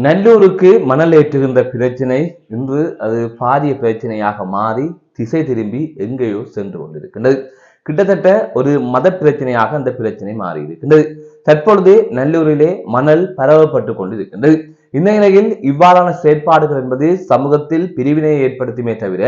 நல்லூருக்கு மணல் ஏற்றுகின்ற பிரச்சனை இன்று அது பாரிய பிரச்சனையாக மாறி திசை திரும்பி எங்கேயோ சென்று கொண்டிருக்கின்றது. கிட்டத்தட்ட ஒரு மத பிரச்சனையாக அந்த பிரச்சனை மாறி இருக்கின்றது. தற்பொழுது நல்லூரிலே மணல் பரவப்பட்டு கொண்டிருக்கின்றது. இந்த நிலையில் இவ்வாறான செயற்பாடுகள் என்பது சமூகத்தில் பிரிவினையை ஏற்படுத்துமே தவிர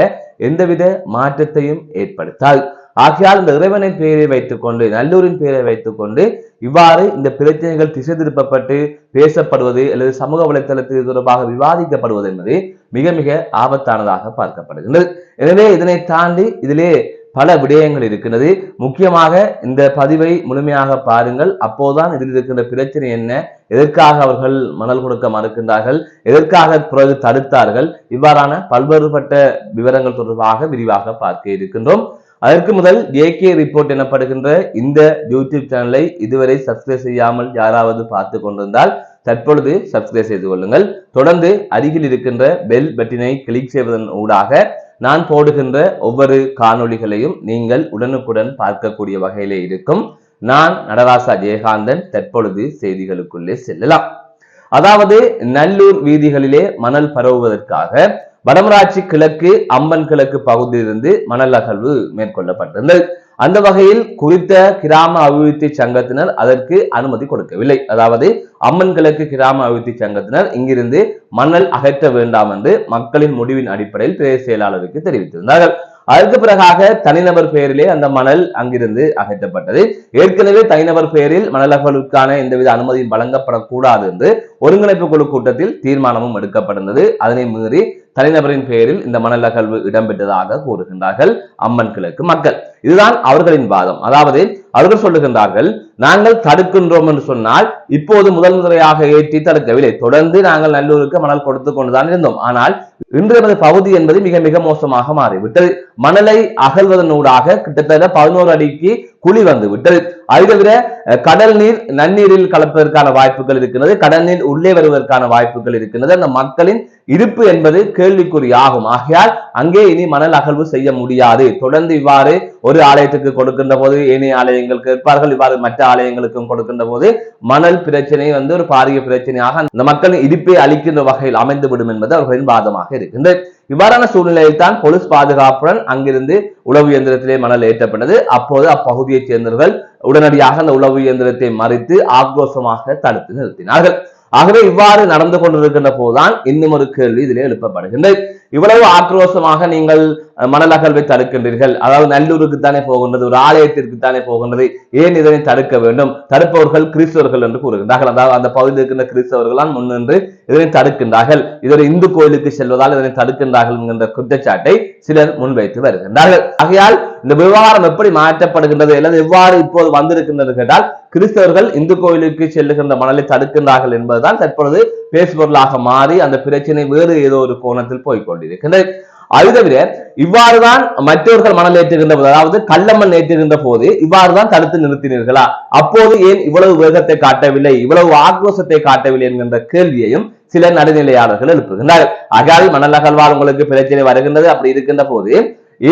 எந்தவித மாற்றத்தையும் ஏற்படுத்தாது. ஆகையால் இந்த இறைவனின் பெயரை வைத்துக் கொண்டு நல்லூரின் பெயரை வைத்துக் கொண்டு இவ்வாறு இந்த பிரச்சனைகள் திசை திருப்பப்பட்டு பேசப்படுவது அல்லது சமூக வலைத்தளத்தில் தொடர்பாக விவாதிக்கப்படுவது என்பது மிக மிக ஆபத்தானதாக பார்க்கப்படுகின்றது. எனவே இதனை தாண்டி இதிலே பல விடயங்கள் இருக்கின்றது. முக்கியமாக இந்த பதிவை முழுமையாக பாருங்கள். அப்போதுதான் இதில் இருக்கின்ற பிரச்சனை என்ன, எதற்காக அவர்கள் மணல் கொடுக்க மறுக்கின்றார்கள், எதற்காக பிறகு தடுத்தார்கள், இவ்வாறான பல்வேறுபட்ட விவரங்கள் தொடர்பாக விரிவாக பார்க்க இருக்கின்றோம். அதற்கு முதல் JK ரிப்போர்ட் எனப்படுகின்ற இந்த யூடியூப் சேனலை இதுவரை சப்ஸ்கிரைப் செய்யாமல் யாராவது பார்த்து கொண்டிருந்தால் தற்பொழுது சப்ஸ்கிரைப் செய்து கொள்ளுங்கள். தொடர்ந்து அருகில் இருக்கின்ற பெல் பட்டினை கிளிக் செய்வதன் ஊடாக நான் போடுகின்ற ஒவ்வொரு காணொளிகளையும் நீங்கள் உடனுக்குடன் பார்க்கக்கூடிய வகையிலே இருக்கும். நான் நடராசா ஜெயகாந்தன். தற்பொழுது செய்திகளுக்குள்ளே செல்லலாம். அதாவது நல்லூர் வீதிகளிலே மணல் பரவுவதற்காக வடமராட்சி கிழக்கு அம்பன் கிழக்கு பகுதியிலிருந்து மணல் அகழ்வு மேற்கொள்ளப்பட்டிருந்தது. அந்த வகையில் குறித்த கிராம அபிவிருத்தி சங்கத்தினர் அதற்கு அனுமதி கொடுக்கவில்லை. அதாவது அம்மன் கிழக்கு கிராம அபிவிருத்தி சங்கத்தினர் இங்கிருந்து மணல் அகற்ற வேண்டாம் என்று மக்களின் முடிவின் அடிப்படையில் பிரதேச செயலாளருக்கு தெரிவித்திருந்தார்கள். அதற்கு பிறகாக தனிநபர் பெயரிலே அந்த மணல் அங்கிருந்து அகற்றப்பட்டது. ஏற்கனவே தனிநபர் பெயரில் மணல் அகழ்வுக்கான எந்தவித அனுமதியும் வழங்கப்படக்கூடாது என்று ஒருங்கிணைப்பு குழு கூட்டத்தில் தீர்மானமும் எடுக்கப்பட்டிருந்தது. அதனை மீறி தனிநபரின் பெயரில் இந்த மணல் அகழ்வு இடம்பெற்றதாக கூறுகின்றார்கள் அம்மன் கிழக்கு மக்கள். இதுதான் அவர்களின் வாதம். அதாவது அவர்கள் சொல்லுகின்றார்கள், நாங்கள் தடுக்கின்றோம் என்று சொன்னால் இப்போது முதல் முறையாக ஏற்றி தடுக்கவில்லை. தொடர்ந்து நாங்கள் நல்லூருக்கு மணல் கொடுத்து கொண்டுதான் இருந்தோம். ஆனால் இன்று நமது பகுதி என்பது மிக மிக மோசமாக மாறிவிட்டது. மணலை அகழ்வதனூடாக கிட்டத்தட்ட 11 அடிக்கு குழி வந்து விட்டது. அதை தவிர கடல் நீர் நன்னீரில் கலப்பதற்கான வாய்ப்புகள் இருக்கிறது. கடல் நீர் உள்ளே வருவதற்கான வாய்ப்புகள் இருக்கின்றது. அந்த மக்களின் இருப்பு என்பது கேள்விக்குறியாகும். ஆகையால் அங்கே இனி மணல் அகழ்வு செய்ய முடியாது. தொடர்ந்து இவ்வாறு ஒரு ஆலயத்துக்கு கொடுக்கின்ற போது ஏனைய ஆலயங்கள் கேட்பார்கள், இவ்வாறு மற்ற ஆலயங்களுக்கும் கொடுக்கின்ற போது மணல் பிரச்சனை வந்து ஒரு பாரிய பிரச்சனையாக அந்த மக்களின் இருப்பை அளிக்கின்ற வகையில் அமைந்துவிடும் என்பது அவர்களின் வாதமாக இருக்கின்றது. இவ்வாறான சூழ்நிலையில் தான் போலீஸ் பாதுகாப்புடன் அங்கிருந்து உளவு இயந்திரத்திலே மணல் ஏற்றப்பட்டது. அப்போது அப்பகுதியைச் சேர்ந்தவர்கள் உடனடியாக அந்த உளவு இயந்திரத்தை மறித்து ஆக்ரோஷமாக தடுத்து நிறுத்தினார்கள். ஆகவே இவ்வாறு நடந்து கொண்டிருக்கின்ற போதுதான் இன்னும் ஒரு கேள்வி இதிலே எழுப்பப்படுகின்றது. இவ்வளவு ஆக்ரோஷமாக நீங்கள் மணல் அகழ்வை தடுக்கின்றீர்கள், அதாவது நல்லூருக்கு தானே போகின்றது, ஒரு ஆலயத்திற்கு தானே போகின்றது, ஏன் இதனை தடுக்க வேண்டும்? தடுப்பவர்கள் கிறிஸ்தவர்கள் என்று கூறுகின்றார்கள். அதாவது அந்த பகுதியில் இருக்கின்ற கிறிஸ்தவர்கள் தான் முன்னின்று இதனை தடுக்கின்றார்கள். இதனை இந்து கோயிலுக்கு செல்வதால் இதனை தடுக்கின்றார்கள் என்கின்ற குற்றச்சாட்டை சிலர் முன்வைத்து வருகின்றார்கள். ஆகையால் இந்த விவகாரம் எப்படி மாற்றப்படுகின்றது அல்லது எவ்வாறு இப்போது வந்திருக்கின்றது கேட்டால், கிறிஸ்தவர்கள் இந்து கோயிலுக்கு செல்லுகின்ற மணலை தடுக்கின்றார்கள் என்பதுதான் தற்பொழுது பேசுபொருளாக மாறி அந்த பிரச்சனை வேறு ஏதோ ஒரு கோணத்தில் போய்கொண்டிருக்கின்றது. அது தவிர இவ்வாறுதான் மற்றவர்கள் மணல் ஏற்றுகின்ற போது, அதாவது கள்ளமண் ஏற்றுகின்ற போது இவ்வாறுதான் தடுத்து நிறுத்தினீர்களா? அப்போது ஏன் இவ்வளவு வேகத்தை காட்டவில்லை, இவ்வளவு ஆக்ரோஷத்தை காட்டவில்லை என்கின்ற கேள்வியையும் சில நடுநிலையாளர்கள் எழுப்புகின்றனர். அகால் மணல் அகழ்வால் உங்களுக்கு பிரச்சனை வருகின்றது. அப்படி இருக்கின்ற போது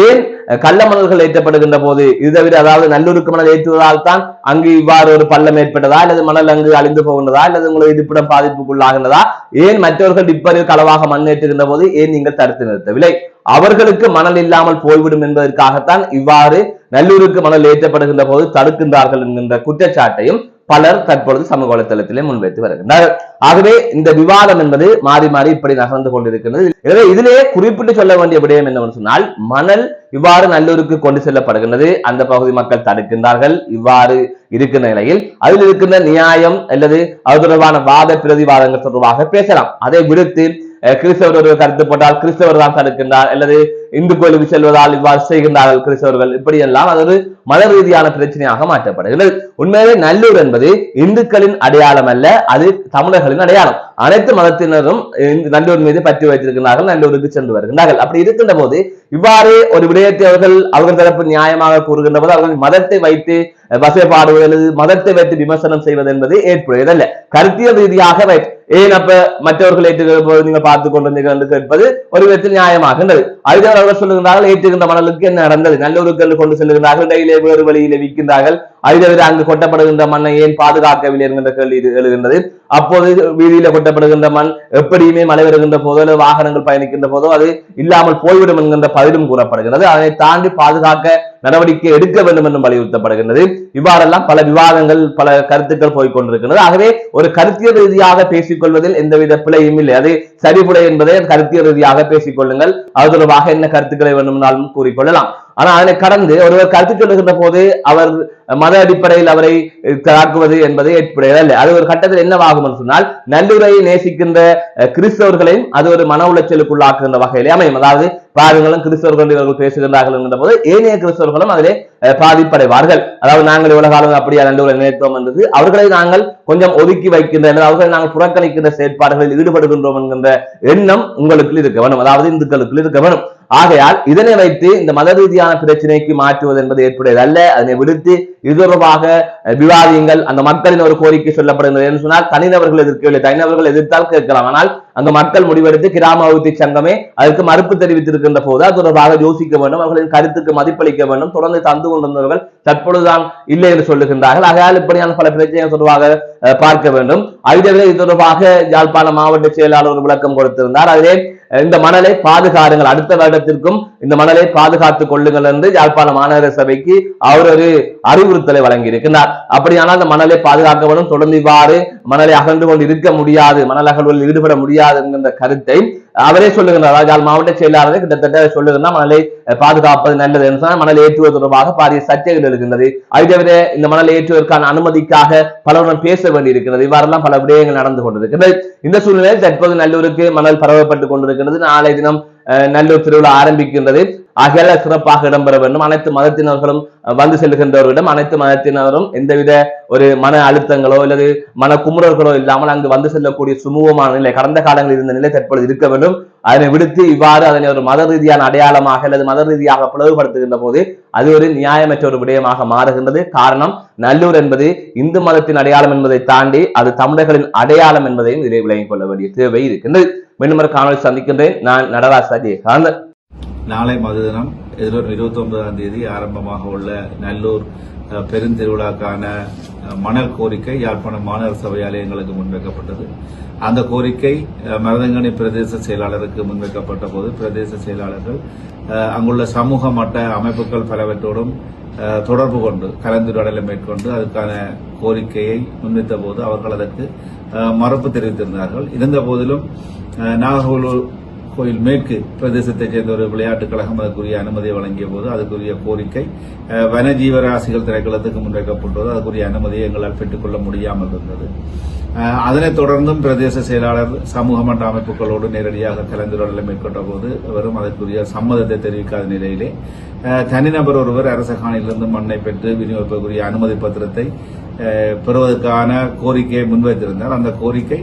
ஏன் கள்ள மணல்கள் ஏற்றப்படுகின்ற போது இது தவிர, அதாவது நல்லூருக்கு மணல் ஏற்றுவதால் தான் அங்கு இவ்வாறு ஒரு பள்ளம் ஏற்பட்டதா, அல்லது மணல் அங்கு அழிந்து போகின்றதா, அல்லது உங்களை இருப்பிடம் பாதிப்புக்குள்ளாகின்றதா, ஏன் மற்றவர்கள் டிப்பரில் களவாக மண் ஏற்றுகின்ற போது ஏன் நீங்கள் தடுத்து நிறுத்தவில்லை? அவர்களுக்கு மணல் இல்லாமல் போய்விடும் என்பதற்காகத்தான் இவ்வாறு நல்லூருக்கு மணல் ஏற்றப்படுகின்ற போது தடுக்கின்றார்கள் என்கின்ற குற்றச்சாட்டையும் பலர் தற்பொழுது சமூக வலைத்தளத்திலே முன்வைத்து வருகின்றனர். ஆகவே இந்த விவாதம் என்பது மாறி மாறி இப்படி நகர்ந்து கொண்டிருக்கிறது. எனவே இதிலே குறிப்பிட்டு சொல்ல வேண்டிய விடயம் என்னவென்று சொன்னால், மணல் இவ்வாறு நல்லூருக்கு கொண்டு செல்லப்படுகின்றது, அந்த பகுதி மக்கள் தடுக்கின்றார்கள். இவ்வாறு இருக்கின்ற நிலையில் அதில் இருக்கின்ற நியாயம் அல்லது அது தொடர்பான வாத பிரதிவாதங்கள் தொடர்பாக பேசலாம். அதை விடுத்து கிறிஸ்தவர் ஒரு கருத்து போட்டால் கிறிஸ்தவர் தான் தடுக்கின்றார், அல்லது இந்து கோயிலுக்கு செல்வதால் இவ்வாறு செய்கின்றார்கள் கிறிஸ்தவர்கள், இப்படி எல்லாம் அது ஒரு மத ரீதியான பிரச்சனையாக மாற்றப்படுகிறது. உண்மையிலே நல்லூர் என்பது இந்துக்களின் அடையாளம் அல்ல, அது தமிழர்களின் அடையாளம். அனைத்து மதத்தினரும் நல்லூர் மீது பற்றி வைத்திருக்கிறார்கள், நல்லூருக்கு சென்று வருகின்றார்கள். அப்படி இருக்கின்ற போது இவ்வாறு ஒரு விடயத்தை அவர்கள் தரப்பு நியாயமாக கூறுகின்ற போது அவர்கள் மதத்தை வைத்து வசைபாடுவது, மதத்தை வைத்து விமர்சனம் செய்வது என்பது ஏற்புடையதல்ல. கருத்தியல் ரீதியாக ஏன் அப்ப மற்றவர்கள் ஏற்றுகிற போது நீங்க பார்த்துக் கொண்டிருந்தீர்கள் என்று கேட்பது ஒரு விதத்தில் நியாயமாகின்றது. அதுதான் சொல்லுகின்றார்கள், அவர்கள் சொல்லுகின்றார்கள் ஏற்றுகின்ற மணலுக்கு என்ன நடந்தது, நல்லூருக்கு கொண்டு செல்லுகின்றார்கள், இடையிலே வேறு வழியிலே விற்கின்றார்கள், அதுதவிர அங்கு கொட்டப்படுகின்ற மண்ணை ஏன் பாதுகாக்கவில்லை என்கின்ற கேள்வி எழுகின்றது. அப்போது வீதியில கொட்டப்படுகின்ற மண் எப்படியுமே மழை வருகின்ற போதோ அல்லது வாகனங்கள் பயணிக்கின்ற போதோ அது இல்லாமல் போய்விடும் என்கின்ற பதிலும் கூறப்படுகிறது. அதனை தாண்டி பாதுகாக்க நடவடிக்கை எடுக்க வேண்டும் என்றும் வலியுறுத்தப்படுகின்றது. இவ்வாறெல்லாம் பல விவாதங்கள் பல கருத்துக்கள் போய்கொண்டிருக்கின்றது. ஆகவே ஒரு கருத்தியல் ரீதியாக பேசிக்கொள்வதில் எந்தவித பிழையும் இல்லை. அது சரிபுடை என்பதை கருத்தியல் ரீதியாக பேசிக் கொள்ளுங்கள். அது தொடர்பாக என்ன கருத்துக்களை வேண்டுமானாலும் கூறிக்கொள்ளலாம். ஆனா அதனை கடந்து ஒருவர் கருத்து சொல்லுகின்ற போது அவர் மத அடிப்படையில் அவரை தாக்குவது என்பது ஏற்புடையதல்ல. அது ஒரு கட்டத்தில் என்னவாகும் என்று சொன்னால் நல்லுறையை நேசிக்கின்ற கிறிஸ்தவர்களையும் அது ஒரு மன உளைச்சலுக்குள்ளாக்குகின்ற வகையிலே அமையும். அதாவது பாருங்களும் கிறிஸ்தவர்கள் இவர்கள் பேசுகின்றார்கள் என்கின்ற போது ஏனைய கிறிஸ்தவர்களும் அதிலே பாதிப்படைவார்கள். அதாவது நாங்கள் இவ்வளவு காலம் அப்படியா நல்லுரை நினைத்தோம் என்றது அவர்களை நாங்கள் கொஞ்சம் ஒதுக்கி வைக்கின்ற அவர்களை நாங்கள் புறக்கணிக்கின்ற செயற்பாடுகளில் ஈடுபடுகின்றோம் என்கின்ற எண்ணம் உங்களுக்கு இருக்க வேண்டும், அதாவது இந்துக்களுக்கு இருக்க வேண்டும். ஆகையால் இதனை வைத்து இந்த மத ரீதியான பிரச்சனைக்கு மாற்றுவது என்பது ஏற்புடையது அல்ல. அதனை விடுத்து இது தொடர்பாக விவாதியுங்கள். அந்த மக்களின் ஒரு கோரிக்கை சொல்லப்படுகிறது என்று சொன்னால் தனிநபர்கள் எதிர்க்கவில்லை, தனிநபர்கள் எதிர்த்தால் கேட்கலாம். ஆனால் அங்க மக்கள் முடிவெடுத்து கிராம அபிவிருத்தி சங்கமே அதற்கு மறுப்பு தெரிவித்திருக்கின்ற போது அது தொடர்பாக யோசிக்க வேண்டும், அவர்களின் கருத்துக்கு மதிப்பளிக்க வேண்டும். தொடர்ந்து தந்து கொண்டிருந்தவர்கள் தற்பொழுதுதான் இல்லை என்று சொல்லுகின்றார்கள். ஆகையால் இப்படியான பல பிரச்சனைகள் தொடர்பாக பார்க்க வேண்டும். இது தொடர்பாக யாழ்ப்பாண மாவட்ட செயலாளர் விளக்கம் கொடுத்திருந்தார். அதிலே இந்த மணலை பாதுகாருங்கள், அடுத்த வருடத்திற்கும் இந்த மணலை பாதுகாத்துக் கொள்ளுங்கள் என்று யாழ்ப்பாண மாநகர சபைக்கு அவர் ஒரு அறிவுறுத்தலை வழங்கி இருக்கிறார். அப்படியானால் அந்த மணலை பாதுகாக்க வேண்டும், தொடர்ந்து இவ்வாறு மணலை அகழ்ந்து கொண்டு இருக்க முடியாது, மணல் அகழ்வில் ஈடுபட முடியாது என்கின்ற கருத்தை அவரே சொல்லுகின்றார். யாழ் மாவட்ட செயலாளரை கிட்டத்தட்ட சொல்லுகின்றார் மணலை பாதுகாப்பது நல்லது என்று சொன்னால் மணல் ஏற்றுவது தொடர்பாக பாரிய சர்ச்சைகள் இருக்கின்றது. அதை தவிர இந்த மணல் ஏற்றுவதற்கான அனுமதிக்காக பலருடன் பேச வேண்டியிருக்கிறது. இவ்வாறெல்லாம் பல விடயங்கள் நடந்து கொண்டிருக்கிறது. இந்த சூழ்நிலையில் தற்போது நல்லூருக்கு மணல் பரவப்பட்டுக் கொண்டிருக்கிறது. நாளை தினம் நல்லூர் திருவிழா ஆரம்பிக்கின்றது. ஆகிய சிறப்பாக இடம்பெற வேண்டும். அனைத்து மதத்தினர்களும் வந்து செல்கின்றவர்களிடம் அனைத்து மதத்தினரும் எந்தவித ஒரு மன அழுத்தங்களோ அல்லது மன குமுறல்களோ இல்லாமல் அங்கு வந்து செல்லக்கூடிய சுமூகமான நிலை கடந்த காலங்களில் இருந்த நிலை தற்பொழுது இருக்க வேண்டும். அதனை விடுத்து இவ்வாறு அதனை ஒரு மத ரீதியான அடையாளமாக அல்லது மத ரீதியாக பிளவுபடுத்துகின்ற போது அது ஒரு நியாயமற்ற ஒரு விடயமாக மாறுகின்றது. காரணம் நல்லூர் என்பது இந்து மதத்தின் அடையாளம் என்பதை தாண்டி அது தமிழர்களின் அடையாளம் என்பதையும் இதை விளங்கிக் கொள்ள வேண்டிய தேவை இருக்கின்றது. மீண்டும் ஒரு காணொலி சந்திக்கின்றேன். நான் நடராஜ் ஜெயகாந்த். நாளை மறுதினம் எதிர்வரும் 29ஆம் தேதி ஆரம்பமாக உள்ள நல்லூர் பெருந்திருவிழாக்கான மணல் கோரிக்கை யாழ்ப்பாணம் மாநகர சபை ஆலயங்களுக்கு முன்வைக்கப்பட்டது. அந்த கோரிக்கை மருதங்கனி பிரதேச செயலாளருக்கு முன்வைக்கப்பட்ட போது பிரதேச செயலாளர்கள் அங்குள்ள சமூக மட்ட அமைப்புகள் பலவற்றோடும் தொடர்பு கொண்டு கலந்துரையாடலை மேற்கொண்டு அதுக்கான கோரிக்கையை முன்வைத்த போது அவர்கள் அதற்கு மறுப்பு தெரிவித்திருந்தார்கள். இருந்த போதிலும் நாகர்கோவில் கோயில் மேற்கு பிரதேசத்தைச் சேர்ந்த ஒரு விளையாட்டுக் கழகம் அதற்குரிய அனுமதியை வழங்கிய போது அதுக்குரிய கோரிக்கை வனஜீவராசிகள் திணைக்களத்துக்கு முன்வைக்கப்பட்டது. அதுக்குரிய அனுமதியை எங்களால் பெற்றுக்கொள்ள முடியாமல் இருந்தது. அதனைத் தொடர்ந்தும் பிரதேச செயலாளர் சமூக மன்ற அமைப்புகளோடு நேரடியாக கலந்துரையாடலை மேற்கொண்ட போது அவரும் அதற்குரிய சம்மதத்தை தெரிவிக்காத நிலையிலே தனிநபர் ஒருவர் அரச காணியிலிருந்து மண்ணை பெற்று விநியோகிப்பதற்குரிய அனுமதி பத்திரத்தை பெறுவதற்கான கோரிக்கையை முன்வைத்திருந்தார். அந்த கோரிக்கை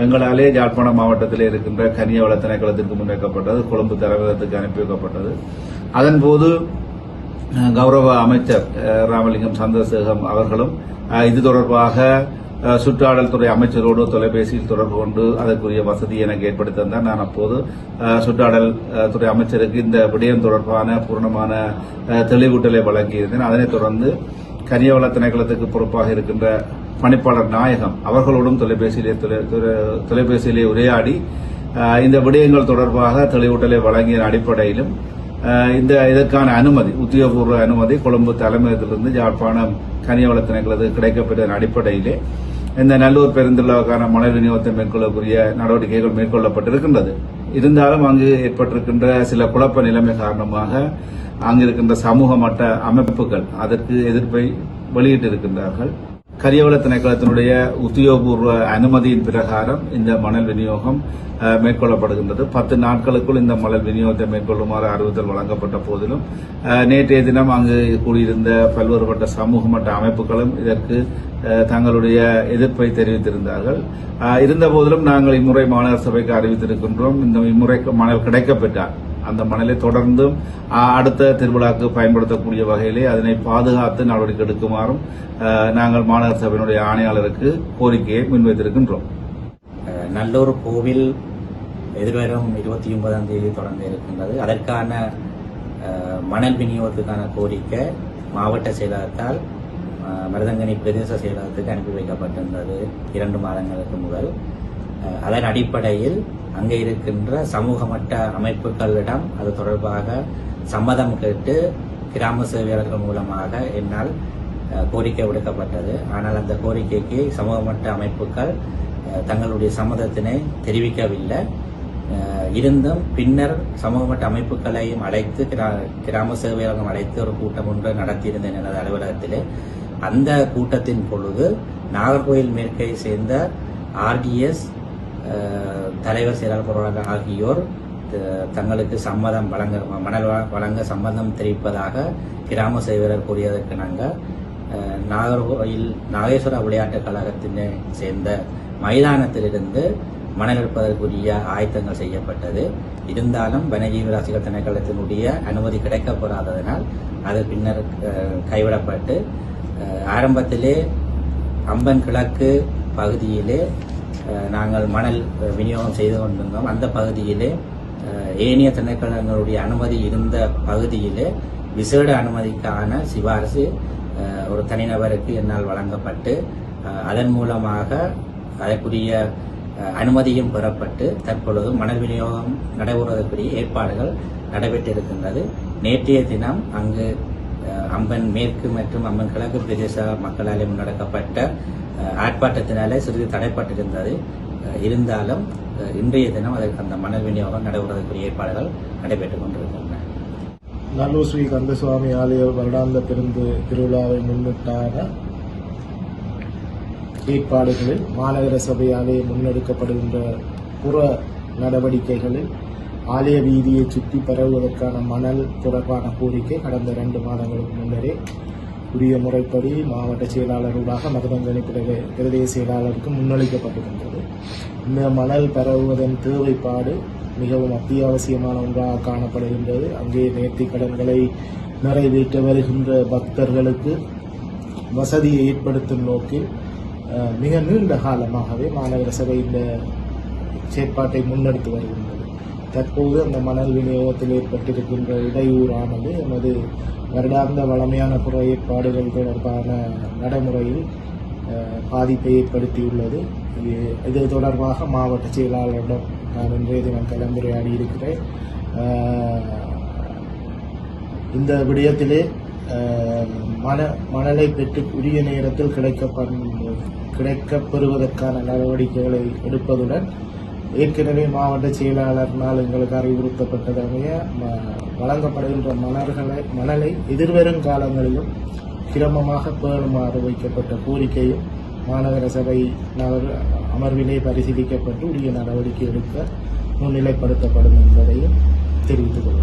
எங்களாலே யாழ்ப்பாணம் மாவட்டத்தில் இருக்கின்ற கனியவள திணைக்களத்திற்கு முன்வைக்கப்பட்டது, கொழும்பு தலைமையகத்துக்கு அனுப்பி வைக்கப்பட்டது. அதன்போது கௌரவ அமைச்சர் ராமலிங்கம் சந்திரசேகரம் அவர்களும் இது தொடர்பாக சுற்றாடல் துறை அமைச்சரோடு தொலைபேசியில் தொடர்பு கொண்டு அதற்குரிய வசதி எனக்கு ஏற்படுத்தி தந்தார். நான் அப்போது சுற்றாடல் துறை அமைச்சருக்கு இந்த விடயம் தொடர்பான பூர்ணமான தெளிவூட்டலை வழங்கியிருந்தேன். அதனைத் தொடர்ந்து கனியவள திணைக்களத்துக்கு பொறுப்பாக இருக்கின்ற பணிப்பாளர் நாயகம் அவர்களோடும் தொலைபேசியிலே உரையாடி இந்த விடயங்கள் தொடர்பாக தெளிவூட்டலை வழங்கிய அடிப்படையிலும் இதற்கான அனுமதி உத்தியோகபூர்வ அனுமதி கொழும்பு தலைமையகத்திலிருந்து யாழ்ப்பாணம் கனியவள திணைக்களத்துக்கு கிடைக்கப்பட்ட அடிப்படையிலே இந்த நல்லூர் பெருந்திருவிழாவுக்கான மணல் விநியோகத்தை மேற்கொள்ளக்கூடிய நடவடிக்கைகள் மேற்கொள்ளப்பட்டிருக்கின்றது. இருந்தாலும் அங்கு ஏற்பட்டிருக்கின்ற சில குழப்ப நிலைமை காரணமாக அங்கிருக்கின்ற சமூக மட்ட அமைப்புகள் அதற்கு எதிர்ப்பை வெளியிட்டிருக்கின்றார்கள். கரியவள திணைக்களத்தினுடைய உத்தியோகபூர்வ அனுமதியின் பிரகாரம் இந்த மணல் விநியோகம் மேற்கொள்ளப்படுகின்றது. 10 நாட்களுக்குள் இந்த மணல் விநியோகத்தை மேற்கொள்ளுமாறு அறிவுறுத்தல் வழங்கப்பட்ட போதிலும் நேற்றைய தினம் அங்கு கூடியிருந்த பல்வேறுபட்ட சமூக மட்ட அமைப்புகளும் இதற்கு தங்களுடைய எதிர்ப்பை தெரிவித்திருந்தார்கள். இருந்த போதிலும் நாங்கள் இம்முறை மாநகர சபைக்கு அறிவித்திருக்கின்றோம். இந்த இம்முறை மணல் கிடைக்கப்பெற்றார் அந்த மணலை தொடர்ந்தும் அடுத்த திருவிழாக்கு பயன்படுத்தக்கூடிய வகையிலே அதனை பாதுகாத்து நடவடிக்கை எடுக்குமாறும் நாங்கள் மாநகர சபையினுடைய ஆணையாளருக்கு கோரிக்கையை முன்வைத்திருக்கின்றோம். நல்லூர் கோவில் எதிர்வரும் 29ஆம் தேதி தொடங்க இருக்கின்றது. அதற்கான மணல் விநியோகத்துக்கான கோரிக்கை மாவட்ட செயலகத்தால் மருதங்கனி பிரதேச செயலகத்துக்கு அனுப்பி வைக்கப்பட்டிருந்தது 2 மாதங்களுக்கு முதல். அதன் அடிப்படையில் அங்கே இருக்கின்ற சமூக மட்ட அமைப்புகளிடம் அது தொடர்பாக சம்மதம் கேட்டு கிராம சேவையாளர்கள் மூலமாக என்னால் கோரிக்கை விடுக்கப்பட்டது. ஆனால் அந்த கோரிக்கைக்கு சமூக மட்ட அமைப்புகள் தங்களுடைய சம்மதத்தினை தெரிவிக்கவில்லை. இருந்தும் பின்னர் சமூக மட்ட அமைப்புகளையும் அழைத்து கிராம சேவையாளர்கள் அழைத்து ஒரு கூட்டம் ஒன்று நடத்தியிருந்தேன் எனது அலுவலகத்திலே. அந்த கூட்டத்தின் பொழுது நாகர்கோயில் மேற்கை சேர்ந்த RDS தலைவர் செயலாளர் பொருளாளர் ஆகியோர் தங்களுக்கு சம்மதம் மணல் வழங்க சம்மதம் தெரிவிப்பதாக கிராம சேவையாளர் கூறியதற்கு நாங்கள் நாகர்கோயில் நாகேஸ்வர விளையாட்டுக் கழகத்தினை சேர்ந்த மைதானத்திலிருந்து மணல் எடுப்பதற்குரிய ஆயத்தங்கள் செய்யப்பட்டது. இருந்தாலும் வனஜீவராசிகள் திணைக்களத்தினுடைய அனுமதி கிடைக்கப்பெறாததனால் அது பின்னர் கைவிடப்பட்டு ஆரம்பத்திலே அம்பன் கிழக்கு பகுதியிலே நாங்கள் மணல் விநியோகம் செய்து கொண்டிருந்தோம். அந்த பகுதியிலே ஏனைய திணைக்களங்களுடைய அனுமதி இருந்த பகுதியிலே விசேட அனுமதிக்கான சிபாரிசு ஒரு தனிநபருக்கு என்னால் வழங்கப்பட்டு அதன் மூலமாக அதற்குரிய அனுமதியும் பெறப்பட்டு தற்பொழுது மணல் விநியோகம் நடைபெறுவதற்குரிய ஏற்பாடுகள் நடைபெற்றிருக்கின்றது. நேற்றைய தினம் அங்கு அம்பன் மேற்கு மற்றும் அம்பன் கிழக்கு பிரதேச மக்களால் முன்னெடுக்கப்பட்ட ஆர்ப்பாட்டத்தினாலே சிறிது தடைப்பட்டிருந்தது. இருந்தாலும் இன்றைய தினம் அதற்கு அந்த மணல் விநியோகம் நடைபெறுவதற்குரிய ஏற்பாடுகள் நடைபெற்றுக் கொண்டிருக்கின்றன. நல்லூர் ஸ்ரீ கந்தசுவாமி ஆலய வருடாந்த பெருந்து திருவிழாவை முன்னிட்டான ஏற்பாடுகளில் மாநகர சபையாலே முன்னெடுக்கப்படுகின்ற புற நடவடிக்கைகளில் ஆலய வீதியை சுற்றி பரவுவதற்கான மணல் தொடர்பான கோரிக்கை கடந்த 2 மாதங்களுக்கு முன்னரே உரிய முறைப்படி மாவட்ட செயலாளர்களாக மருதங்கனி பிரதேச செயலாளருக்கு முன்னிலைக்கப்பட்டிருக்கின்றது. இந்த மணல் பரவுவதன் தேவைப்பாடு மிகவும் அத்தியாவசியமான ஒன்றாக காணப்படுகின்றது. அங்கே நேர்த்திக் கடன்களை நிறைவேற்ற வருகின்ற பக்தர்களுக்கு வசதியை ஏற்படுத்தும் நோக்கில் மிக நீண்ட காலமாகவே மாநகர சபை இந்த செயற்பாட்டை முன்னெடுத்து வருகின்றது. தற்போது அந்த மணல் விநியோகத்தில் ஏற்பட்டிருக்கின்ற இடையூறானது எமது வருடாந்த வளமையான புற ஏற்பாடுகள் தொடர்பான நடைமுறையில் பாதிப்பை ஏற்படுத்தியுள்ளது. இது தொடர்பாக மாவட்ட செயலாளரிடம் நான் இன்றைய தினம் கலந்துரையாடி இருக்கிறேன். இந்த விடயத்திலே மணலை பெற்று உரிய நேரத்தில் கிடைக்கப்பெறுவதற்கான நடவடிக்கைகளை எடுப்பதுடன் ஏற்கனவே மாவட்ட செயலாளரினால் எங்களுக்கு அறிவுறுத்தப்பட்டதாக வழங்கப்படுகின்ற மணலை எதிர்வரும் காலங்களிலும் கிரமமாக பேணுமாறு வைக்கப்பட்ட கோரிக்கையும் மாநகர சபை அமர்விலே பரிசீலிக்கப்பட்டு உரிய நடவடிக்கை எடுக்க முன்னிலைப்படுத்தப்படும் என்பதையும் தெரிவித்துக் கொள்கிறேன்.